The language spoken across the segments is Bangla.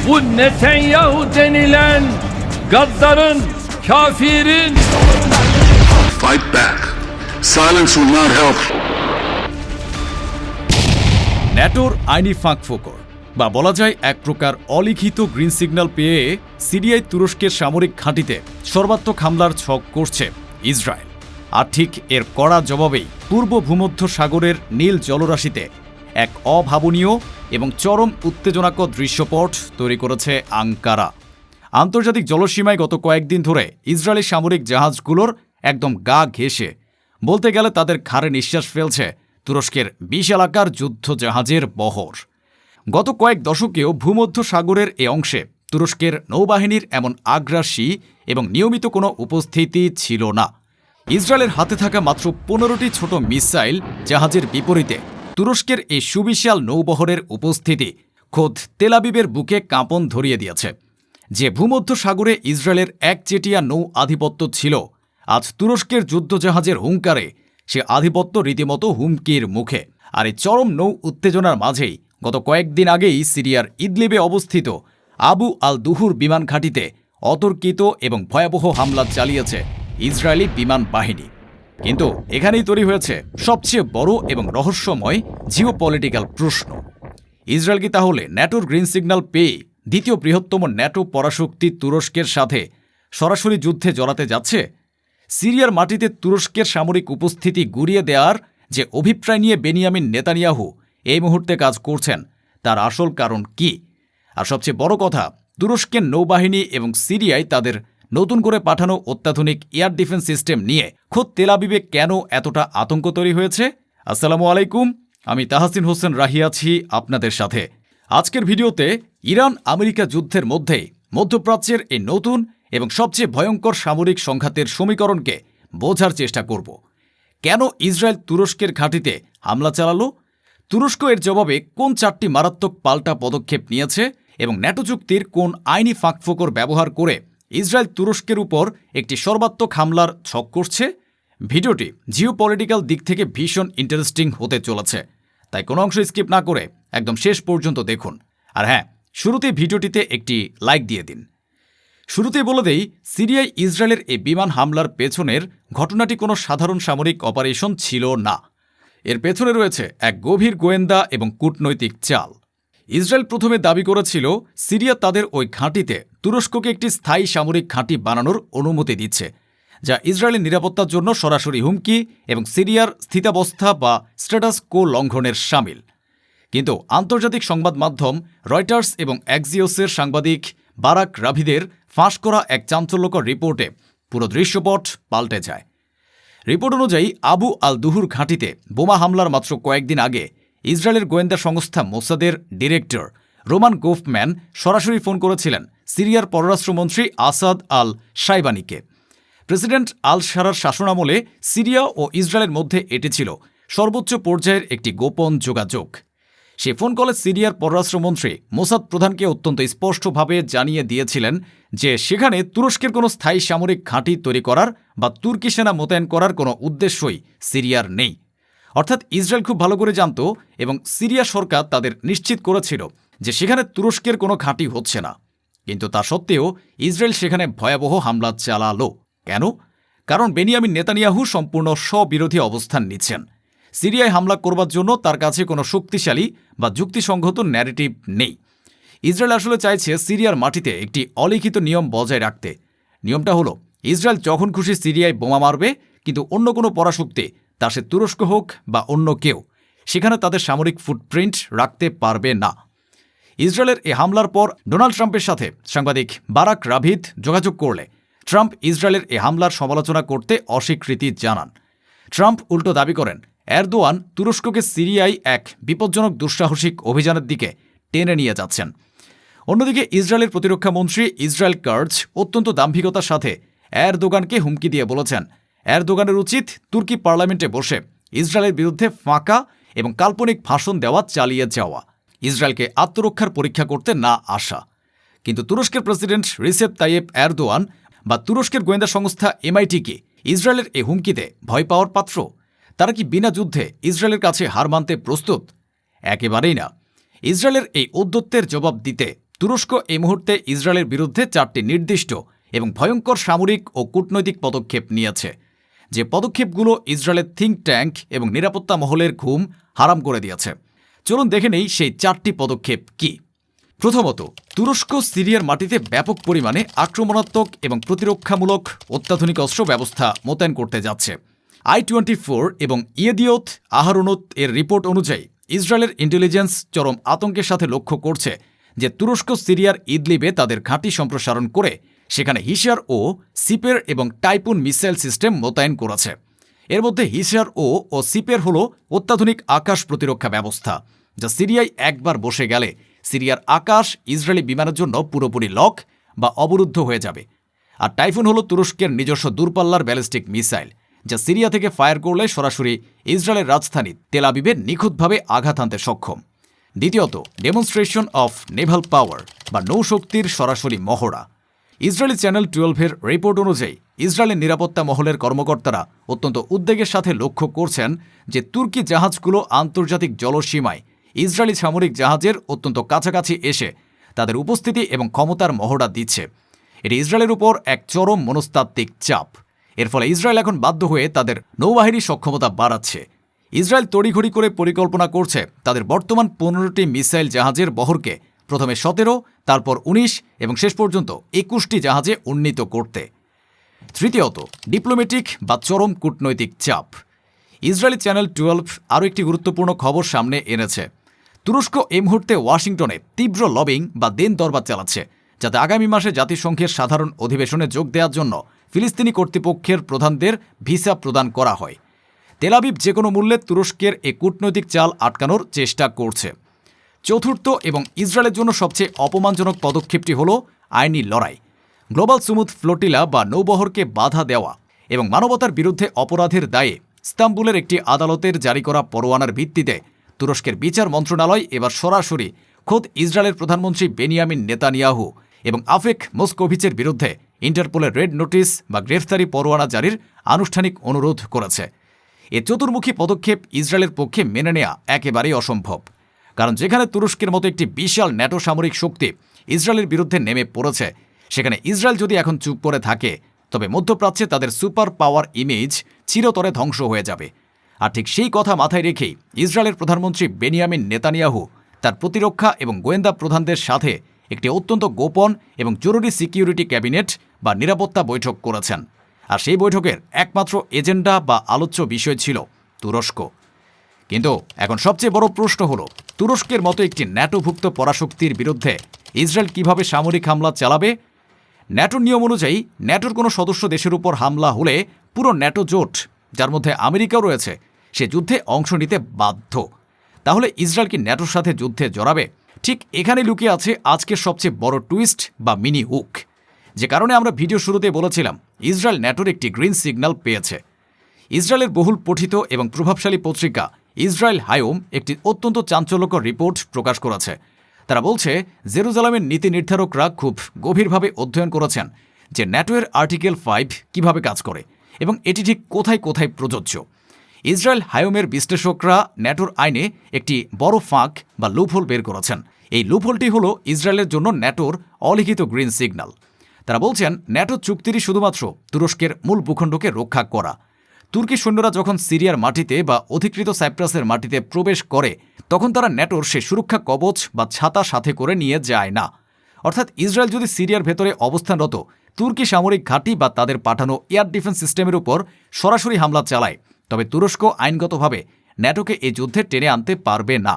Bu Netanyahu denilen gaddarın, kafirin Fight back. Silence will not help. ন্যাটোর আইনি ফাঁকফোকর বা বলা যায় এক প্রকার অলিখিত গ্রিন সিগন্যাল পেয়ে সিরিয়ায় তুরস্কের সামরিক ঘাঁটিতে সর্বাত্মক হামলার ছক করছে ইসরায়েল। আর ঠিক এর কড়া জবাবেই পূর্ব ভূমধ্য সাগরের নীল জলরাশিতে এক অভাবনীয় এবং চরম উত্তেজনাকর দৃশ্যপট তৈরি করেছে আঙ্কারা। আন্তর্জাতিক জলসীমায় গত কয়েকদিন ধরে ইসরায়েলি সামরিক জাহাজগুলোর একদম গা ঘেঁষে বলতে গেলে তাদের ঘাড়ে নিঃশ্বাস ফেলছে তুরস্কের বিশালাকার যুদ্ধ জাহাজের বহর। গত কয়েক দশকেও ভূমধ্য সাগরের এ অংশে তুরস্কের নৌবাহিনীর এমন আগ্রাসী এবং নিয়মিত কোনো উপস্থিতি ছিল না। ইসরায়েলের হাতে থাকা মাত্র 15টি ছোট মিসাইল জাহাজের বিপরীতে তুরস্কের এই সুবিশাল নৌবহরের উপস্থিতি খোদ তেলাবিবের বুকে কাঁপন ধরিয়ে দিয়েছে। যে ভূমধ্য সাগরে ইসরায়েলের একচেটিয়া নৌ আধিপত্য ছিল, আজ তুরস্কের যুদ্ধজাহাজের হুঙ্কারে সে আধিপত্য রীতিমতো হুমকির মুখে। আর এই চরম নৌ উত্তেজনার মাঝেই গত কয়েকদিন আগেই সিরিয়ার ইদলিবে অবস্থিত আবু আল দুহুর বিমান ঘাঁটিতে অতর্কিত এবং ভয়াবহ হামলা চালিয়েছে ইসরায়েলি বিমান বাহিনী। কিন্তু এখানেই তৈরি হয়েছে সবচেয়ে বড় এবং রহস্যময় জিওপলিটিক্যাল প্রশ্ন। ইসরায়েল কি তাহলে ন্যাটোর গ্রিন সিগন্যাল পেয়ে দ্বিতীয় বৃহত্তম ন্যাটো পরাশক্তি তুরস্কের সাথে সরাসরি যুদ্ধে জড়াতে যাচ্ছে? সিরিয়ার মাটিতে তুরস্কের সামরিক উপস্থিতি গুড়িয়ে দেওয়ার যে অভিপ্রায় নিয়ে বেনিয়ামিন নেতানিয়াহু এই মুহূর্তে কাজ করছেন, তার আসল কারণ কি? আর সবচেয়ে বড় কথা, তুরস্কের নৌবাহিনী এবং সিরিয়ায় তাদের নতুন করে পাঠানো অত্যাধুনিক এয়ার ডিফেন্স সিস্টেম নিয়ে খোদ তেলাবিবে কেন এতটা আতঙ্ক তৈরি হয়েছে? আসসালামু আলাইকুম, আমি তাহসিন হোসেন রাহি আছি আপনাদের সাথে। আজকের ভিডিওতে ইরান আমেরিকা যুদ্ধের মধ্যেই মধ্যপ্রাচ্যের এই নতুন এবং সবচেয়ে ভয়ঙ্কর সামরিক সংঘাতের সমীকরণকে বোঝার চেষ্টা করব। কেন ইসরায়েল তুরস্কের ঘাঁটিতে হামলা চালালো, তুরস্ক এর জবাবে কোন 4টি মারাত্মক পাল্টা পদক্ষেপ নিয়েছে এবং ন্যাটো চুক্তির কোন আইনি ফাঁকফোকর ব্যবহার করে ইসরায়েল তুরস্কের উপর একটি সর্বাত্মক হামলার ছক করছে। ভিডিওটি জিওপলিটিক্যাল দিক থেকে ভীষণ ইন্টারেস্টিং হতে চলেছে, তাই কোনো অংশ স্কিপ না করে একদম শেষ পর্যন্ত দেখুন। আর হ্যাঁ, শুরুতেই ভিডিওটিতে একটি লাইক দিয়ে দিন। শুরুতেই বলে দেই, সিরিয়ায় ইসরায়েলের এই বিমান হামলার পেছনের ঘটনাটি কোনো সাধারণ সামরিক অপারেশন ছিল না। এর পেছনে রয়েছে এক গভীর গোয়েন্দা এবং কূটনৈতিক চাল। ইসরায়েল প্রথমে দাবি করেছিল সিরিয়া তাদের ওই ঘাঁটিতে তুরস্ককে একটি স্থায়ী সামরিক ঘাঁটি বানানোর অনুমতি দিচ্ছে, যা ইসরায়েলের নিরাপত্তার জন্য সরাসরি হুমকি এবং সিরিয়ার স্থিতাবস্থা বা স্ট্যাটাস কো লঙ্ঘনের শামিল। কিন্তু আন্তর্জাতিক সংবাদ মাধ্যম রয়টার্স এবং অ্যাক্সিওসের সাংবাদিক বারাক রাভিদের ফাঁস করা এক চাঞ্চল্যকর রিপোর্টে পুরো দৃশ্যপট পাল্টে যায়। রিপোর্ট অনুযায়ী আবু আল দুহুর ঘাঁটিতে বোমা হামলার মাত্র কয়েকদিন আগে ইসরায়েলের গোয়েন্দা সংস্থা মোসাদের ডিরেক্টর রোমান গোফম্যান সরাসরি ফোন করেছিলেন সিরিয়ার পররাষ্ট্রমন্ত্রী আসাদ আল শাইবানিকে। প্রেসিডেন্ট আল শারার শাসনামলে সিরিয়া ও ইসরায়েলের মধ্যে এটি ছিল সর্বোচ্চ পর্যায়ের একটি গোপন যোগাযোগ। সে ফোন কলে সিরিয়ার পররাষ্ট্রমন্ত্রী মোসাদ প্রধানকে অত্যন্ত স্পষ্টভাবে জানিয়ে দিয়েছিলেন যে সেখানে তুরস্কের কোনো স্থায়ী সামরিক ঘাঁটি তৈরি করার বা তুর্কি সেনা মোতায়েন করার কোনো উদ্দেশ্যই সিরিয়ার নেই। অর্থাৎ ইসরায়েল খুব ভালো করে জানত এবং সিরিয়া সরকার তাদের নিশ্চিত করেছিল যে সেখানে তুরস্কের কোনো ঘাঁটি হচ্ছে না। কিন্তু তা সত্ত্বেও ইসরায়েল সেখানে ভয়াবহ হামলা চালালো। কেন? কারণ বেনিয়ামিন নেতানিয়াহু সম্পূর্ণ স্ববিরোধী অবস্থান নিচ্ছেন। সিরিয়ায় হামলা করবার জন্য তার কাছে কোনো শক্তিশালী বা যুক্তিসঙ্গত ন্যারেটিভ নেই। ইসরায়েল আসলে চাইছে সিরিয়ার মাটিতে একটি অলিখিত নিয়ম বজায় রাখতে। নিয়মটা হলো, ইসরায়েল যখন খুশি সিরিয়ায় বোমা মারবে, কিন্তু অন্য কোনো পরাশক্তি, তা সে তুরস্ক হোক বা অন্য কেউ, সেখানে তাদের সামরিক ফুটপ্রিন্ট রাখতে পারবে না। ইসরায়েলের এই হামলার পর ডোনাল্ড ট্রাম্পের সাথে সাংবাদিক বারাক রাভিদ যোগাযোগ করলে ট্রাম্প ইসরায়েলের এই হামলার সমালোচনা করতে অস্বীকৃতি জানান। ট্রাম্প উল্টো দাবি করেন এরদোয়ান তুরস্ককে সিরিয়ায় এক বিপজ্জনক দুঃসাহসিক অভিযানের দিকে টেনে নিয়ে যাচ্ছেন। অন্যদিকে ইসরায়েলের প্রতিরক্ষা মন্ত্রী ইসরায়েল কার্জ অত্যন্ত দাম্ভিকতার সাথে এরদোগানকে হুমকি দিয়ে বলেছেন এরদোগানের উচিত তুর্কি পার্লামেন্টে বসে ইসরায়েলের বিরুদ্ধে ফাঁকা এবং কাল্পনিক ভাষণ দেওয়া চালিয়ে যাওয়া, ইসরায়েলকে আত্মরক্ষার পরীক্ষা করতে না আসা। কিন্তু তুরস্কের প্রেসিডেন্ট রিসেপ তাইয়েপ এরদোয়ান বা তুরস্কের গোয়েন্দা সংস্থা MIT কি ইসরায়েলের এই হুমকিতে ভয় পাওয়ার পাত্র? তারা কি বিনা যুদ্ধে ইসরায়েলের কাছে হার মানতে প্রস্তুত? একেবারেই না। ইসরায়েলের এই ঔদ্ধত্যের জবাব দিতে তুরস্ক এই মুহূর্তে ইসরায়েলের বিরুদ্ধে 4টি নির্দিষ্ট এবং ভয়ঙ্কর সামরিক ও কূটনৈতিক পদক্ষেপ নিয়েছে, যে পদক্ষেপগুলো ইসরায়েলের থিঙ্ক ট্যাঙ্ক এবং নিরাপত্তা মহলের ঘুম হারাম করে দিয়েছে। চলুন দেখে নেই সেই 4টি পদক্ষেপ কি। প্রথমত, তুরস্ক সিরিয়ার মাটিতে ব্যাপক পরিমাণে আক্রমণাত্মক এবং প্রতিরক্ষামূলক অত্যাধুনিক অস্ত্র ব্যবস্থা মোতায়েন করতে যাচ্ছে। I-24 এবং ইয়েদিওত আহারোনোত এর রিপোর্ট অনুযায়ী ইসরায়েলের ইন্টেলিজেন্স চরম আতঙ্কের সাথে লক্ষ্য করছে যে তুরস্ক সিরিয়ার ইদলিবে তাদের ঘাঁটি সম্প্রসারণ করে সেখানে হিশার ও সিপের এবং টাইপুন মিসাইল সিস্টেম মোতায়েন করেছে। এর মধ্যে হিশার ও সিপের হল অত্যাধুনিক আকাশ প্রতিরক্ষা ব্যবস্থা, যা সিরিয়ায় একবার বসে গেলে সিরিয়ার আকাশ ইসরায়েলি বিমানের জন্য পুরোপুরি লক বা অবরুদ্ধ হয়ে যাবে। আর টাইফুন হল তুরস্কের নিজস্ব দূরপাল্লার ব্যালিস্টিক মিসাইল, যা সিরিয়া থেকে ফায়ার করলে সরাসরি ইসরায়েলের রাজধানী তেল আবিবে নিখুঁতভাবে আঘাত হানতে সক্ষম। দ্বিতীয়ত, ডেমনস্ট্রেশন অফ নেভাল পাওয়ার বা নৌশক্তির সরাসরি মহড়া। ইসরায়েলি চ্যানেল 12-এর রিপোর্ট অনুযায়ী ইসরায়েলের নিরাপত্তা মহলের কর্মকর্তারা অত্যন্ত উদ্বেগের সাথে লক্ষ্য করছেন যে তুর্কি জাহাজগুলো আন্তর্জাতিক জলসীমায় ইসরায়েলি সামরিক জাহাজের অত্যন্ত কাছাকাছি এসে তাদের উপস্থিতি এবং ক্ষমতার মহড়া দিচ্ছে। এটি ইসরায়েলের উপর এক চরম মনস্তাত্ত্বিক চাপ। এর ফলে ইসরায়েল এখন বাধ্য হয়ে তাদের নৌবাহিনীর সক্ষমতা বাড়াচ্ছে। ইসরায়েল তড়িঘড়ি করে পরিকল্পনা করছে তাদের বর্তমান 15টি মিসাইল জাহাজের বহরকে প্রথমে 17, তারপর 19 এবং শেষ পর্যন্ত 21টি জাহাজে উন্নীত করতে। তৃতীয়ত, ডিপ্লোম্যাটিক বা চরম কূটনৈতিক চাপ। ইসরায়েলি চ্যানেল 12 আরও একটি গুরুত্বপূর্ণ খবর সামনে এনেছে। তুরস্ক এই মুহূর্তে ওয়াশিংটনে তীব্র লবিং বা দেন দরবার চালাচ্ছে, যাতে আগামী মাসে জাতিসংঘের সাধারণ অধিবেশনে যোগ দেওয়ার জন্য ফিলিস্তিনি কর্তৃপক্ষের প্রধানদের ভিসা প্রদান করা হয়। তেল আবিব যে কোনো মূল্যে তুরস্কের এই কূটনৈতিক চাল আটকানোর চেষ্টা করছে। চতুর্থ এবং ইসরায়েলের জন্য সবচেয়ে অপমানজনক পদক্ষেপটি হল আইনি লড়াই। গ্লোবাল সুমুদ ফ্লোটিলা বা নৌবহরকে বাধা দেওয়া এবং মানবতার বিরুদ্ধে অপরাধের দায়ে ইস্তাম্বুলের একটি আদালতের জারি করা পরোয়ানার ভিত্তিতে তুরস্কের বিচার মন্ত্রণালয় এবার সরাসরি খোদ ইসরায়েলের প্রধানমন্ত্রী বেনিয়ামিন নেতানিয়াহু এবং আফেক মোসকোভিচের বিরুদ্ধে ইন্টারপোলের রেড নোটিশ বা গ্রেফতারি পরোয়ানা জারির আনুষ্ঠানিক অনুরোধ করেছে। এ চতুর্মুখী পদক্ষেপ ইসরায়েলের পক্ষে মেনে নেওয়া একেবারেই অসম্ভব, কারণ যেখানে তুরস্কের মতো একটি বিশাল ন্যাটো সামরিক শক্তি ইসরায়েলের বিরুদ্ধে নেমে পড়েছে, সেখানে ইসরায়েল যদি এখন চুপ করে থাকে তবে মধ্যপ্রাচ্যে তাদের সুপার পাওয়ার ইমেজ চিরতরে ধ্বংস হয়ে যাবে। আর ঠিক সেই কথা মাথায় রেখেই ইসরায়েলের প্রধানমন্ত্রী বেনিয়ামিন নেতানিয়াহু তার প্রতিরক্ষা এবং গোয়েন্দা প্রধানদের সাথে একটি অত্যন্ত গোপন এবং জরুরি সিকিউরিটি ক্যাবিনেট বা নিরাপত্তা বৈঠক করেছেন। আর সেই বৈঠকের একমাত্র এজেন্ডা বা আলোচ্য বিষয় ছিল তুরস্ক। কিন্তু এখন সবচেয়ে বড় প্রশ্ন হল, তুরস্কের মতো একটি ন্যাটোভুক্ত পরাশক্তির বিরুদ্ধে ইসরায়েল কিভাবে সামরিক হামলা চালাবে? ন্যাটোর নিয়ম অনুযায়ী ন্যাটোর কোনো সদস্য দেশের উপর হামলা হলে পুরো ন্যাটো জোট, যার মধ্যে আমেরিকাও রয়েছে, সে যুদ্ধে অংশ নিতে বাধ্য। তাহলে ইসরায়েল কি ন্যাটোর সাথে যুদ্ধে জড়াবে? ঠিক এখানে লুকিয়ে আছে আজকের সবচেয়ে বড় টুইস্ট বা মিনি হুক, যে কারণে আমরা ভিডিও শুরুতে বলেছিলাম ইসরায়েল ন্যাটোর একটি গ্রিন সিগন্যাল পেয়েছে। ইসরায়েলের বহুল পঠিত এবং প্রভাবশালী পত্রিকা ইসরায়েল হায়োম একটি অত্যন্ত চাঞ্চল্যকর রিপোর্ট প্রকাশ করেছে। তারা বলছে জেরুজালেমের নীতি নির্ধারকরা খুব গভীরভাবে অধ্যয়ন করেছেন যে ন্যাটোর আর্টিকেল 5 কিভাবে কাজ করে এবং এটি ঠিক কোথায় কোথায় প্রযোজ্য। ইসরায়েল হায়োমের বিশ্লেষকরা ন্যাটোর আইনে একটি বড় ফাঁক বা লুপহোল বের করেছেন। এই লুপহোলটি হল ইসরায়েলের জন্য ন্যাটোর অলিখিত গ্রিন সিগন্যাল। তারা বলছেন ন্যাটো চুক্তিরই শুধুমাত্র তুরস্কের মূল ভূখণ্ডকে রক্ষা করা। তুর্কি সৈন্যরা যখন সিরিয়ার মাটিতে বা অধিকৃত সাইপ্রাসের মাটিতে প্রবেশ করে, তখন তারা ন্যাটোর সে সুরক্ষা কবচ বা ছাতা সাথে করে নিয়ে যায় না। অর্থাৎ ইসরায়েল যদি সিরিয়ার ভেতরে অবস্থানরত তুর্কি সামরিক ঘাঁটি বা তাদের পাঠানো এয়ার ডিফেন্স সিস্টেমের উপর সরাসরি হামলা চালায়, তবে তুরস্ক আইনগতভাবে ন্যাটোকে এই যুদ্ধে টেনে আনতে পারবে না।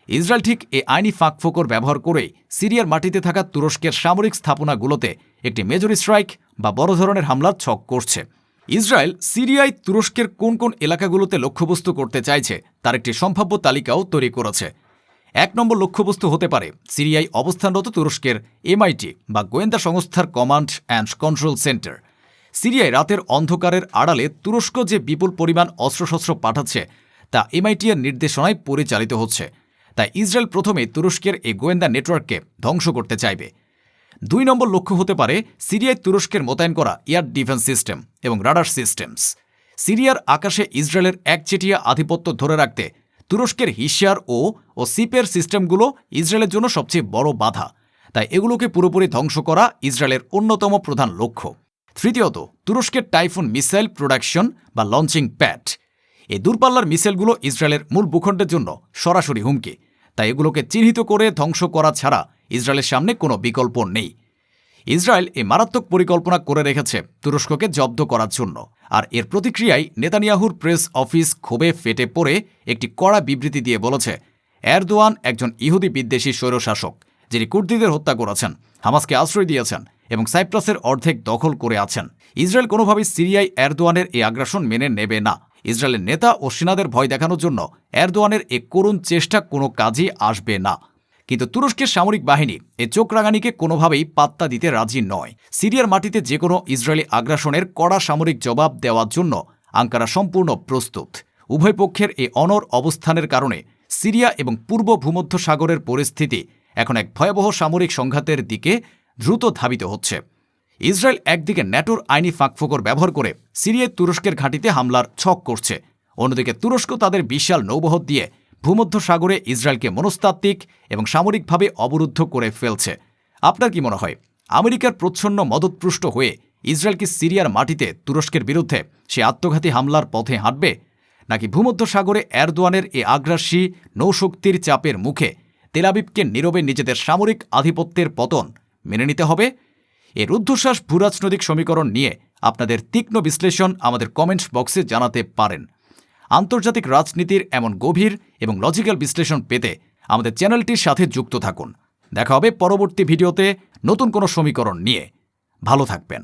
ইসরায়েল ঠিক এই আইনি ফাঁকফোকর ব্যবহার করেই সিরিয়ার মাটিতে থাকা তুরস্কের সামরিক স্থাপনাগুলোতে একটি মেজর স্ট্রাইক বা বড় ধরনের হামলার ছক করছে। ইসরায়েল সিরিয়ায় তুরস্কের কোন কোন এলাকাগুলোতে লক্ষ্যবস্তু করতে চাইছে তার একটি সম্ভাব্য তালিকাও তৈরি করেছে। 1 নম্বর লক্ষ্যবস্তু হতে পারে সিরিয়ায় অবস্থানরত তুরস্কের MIT বা গোয়েন্দা সংস্থার কমান্ড অ্যান্ড কন্ট্রোল সেন্টার। সিরিয়ায় রাতের অন্ধকারের আড়ালে তুরস্ক যে বিপুল পরিমাণ অস্ত্রশস্ত্র পাঠাচ্ছে তা MIT এর নির্দেশনায় পরিচালিত হচ্ছে। তাই ইসরায়েল প্রথমে তুরস্কের এই গোয়েন্দা নেটওয়ার্ককে ধ্বংস করতে চাইবে। 2 নম্বর লক্ষ্য হতে পারে সিরিয়ায় তুরস্কের মোতায়েন করা এয়ার ডিফেন্স সিস্টেম এবং রাডার সিস্টেমস। সিরিয়ার আকাশে ইসরায়েলের একচেটিয়া আধিপত্য ধরে রাখতে তুরস্কের হিশার ও সিপের সিস্টেমগুলো ইসরায়েলের জন্য সবচেয়ে বড় বাধা। তাই এগুলোকে পুরোপুরি ধ্বংস করা ইসরায়েলের অন্যতম প্রধান লক্ষ্য। তৃতীয়ত, তুরস্কের টাইফুন মিসাইল প্রোডাকশন বা লঞ্চিং প্যাড। এই দূরপাল্লার মিসাইলগুলো ইসরায়েলের মূল ভূখণ্ডের জন্য সরাসরি হুমকি, তাই এগুলোকে চিহ্নিত করে ধ্বংস করা ছাড়া ইসরায়েলের সামনে কোনো বিকল্প নেই। ইসরায়েল এই মারাত্মক পরিকল্পনা করে রেখেছে তুরস্ককে জব্দ করার জন্য, আর এর প্রতিক্রিয়ায় নেতানিয়াহুর প্রেস অফিস ক্ষোভে ফেটে পড়ে একটি কড়া বিবৃতি দিয়ে বলেছে, এরদোয়ান একজন ইহুদি বিদ্বেষী স্বৈরশাসক, যিনি কুর্দিদের হত্যা করেছেন, হামাসকে আশ্রয় দিয়েছেন এবং সাইপ্রাসের অর্ধেক দখল করে আছেন। ইসরায়েল কোনোভাবেই সিরিয়ায় এরদোয়ানের এই আগ্রাসন মেনে নেবে না। ইসরায়েলের নেতা ও সেনাদের ভয় দেখানোর জন্য এরদোয়ানের এই করুণ চেষ্টা কোনো কাজে আসবে না। কিন্তু তুরস্কের সামরিক বাহিনী এই চোখ রাঙানিকে কোনোভাবেই পাত্তা দিতে রাজি নয়। সিরিয়ার মাটিতে যে কোনো ইসরায়েলি আগ্রাসনের কড়া সামরিক জবাব দেওয়ার জন্য আঙ্কারা সম্পূর্ণ প্রস্তুত। উভয় পক্ষের এই অনড় অবস্থানের কারণে সিরিয়া এবং পূর্ব ভূমধ্যসাগরের পরিস্থিতি এখন এক ভয়াবহ সামরিক সংঘাতের দিকে দ্রুত ধাবিত হচ্ছে। ইসরায়েল একদিকে ন্যাটোর আইনি ফাঁকফোকর ব্যবহার করে সিরিয়ায় তুরস্কের ঘাঁটিতে হামলার ছক করছে, অন্যদিকে তুরস্ক তাদের বিশাল নৌবহর দিয়ে ভূমধ্যসাগরে ইসরায়েলকে মনস্তাত্ত্বিক এবং সামরিকভাবে অবরুদ্ধ করে ফেলছে। আপনার কি মনে হয়, আমেরিকার প্রচ্ছন্ন মদতপুষ্ট হয়ে ইসরায়েল কি সিরিয়ার মাটিতে তুরস্কের বিরুদ্ধে সে আত্মঘাতী হামলার পথে হাঁটবে, নাকি ভূমধ্যসাগরে এরদোয়ানের এ আগ্রাসী নৌশক্তির চাপের মুখে তেল আবিবকে নীরবে নিজেদের সামরিক আধিপত্যের পতন মেনে নিতে হবে? এই রুদ্ধশ্বাস ভূরাজনৈতিক সমীকরণ নিয়ে আপনাদের তীক্ষ্ণ বিশ্লেষণ আমাদের কমেন্ট বক্সে জানাতে পারেন। আন্তর্জাতিক রাজনীতির এমন গভীর এবং লজিক্যাল বিশ্লেষণ পেতে আমাদের চ্যানেলটির সাথে যুক্ত থাকুন। দেখা হবে পরবর্তী ভিডিওতে নতুন কোনো সমীকরণ নিয়ে। ভালো থাকবেন।